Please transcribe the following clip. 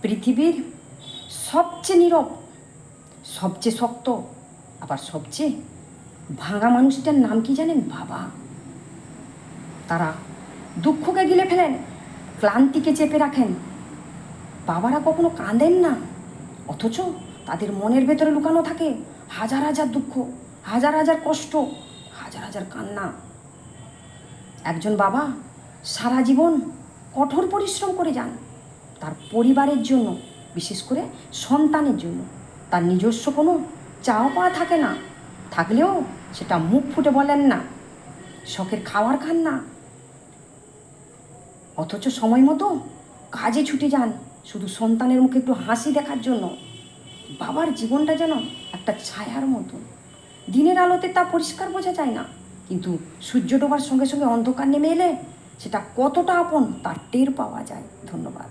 পৃথিবীর সবচেয়ে নীরব, সবচেয়ে শক্ত, আবার সবচেয়ে ভাঙা মানুষটার নাম কি জানেন? বাবা। তারা দুঃখকে গিলে ফেলেন, ক্লান্তিকে চেপে রাখেন। বাবারা কখনো কাঁদেন না, অথচ তাদের মনের ভেতরে লুকানো থাকে হাজার হাজার দুঃখ, হাজার হাজার কষ্ট, হাজার হাজার কান্না। একজন বাবা সারা জীবন কঠোর পরিশ্রম করে যান তার পরিবারের জন্য, বিশেষ করে সন্তানের জন্য। তার নিজস্ব কোনো চাওয়া পাওয়া থাকে না, থাকলেও সেটা মুখ ফুটে বলেন না, শখের খাবার খান না, অথচ সময় মতো কাজে ছুটে যান শুধু সন্তানের মুখে একটু হাসি দেখার জন্য। বাবার জীবনটা যেন একটা ছায়ার মতো, দিনের আলোতে তা পরিষ্কার বোঝা যায় না, কিন্তু সূর্য ডোবার সঙ্গে সঙ্গে অন্ধকার নেমে এলে সেটা কতটা আপন তার টের পাওয়া যায়। ধন্যবাদ।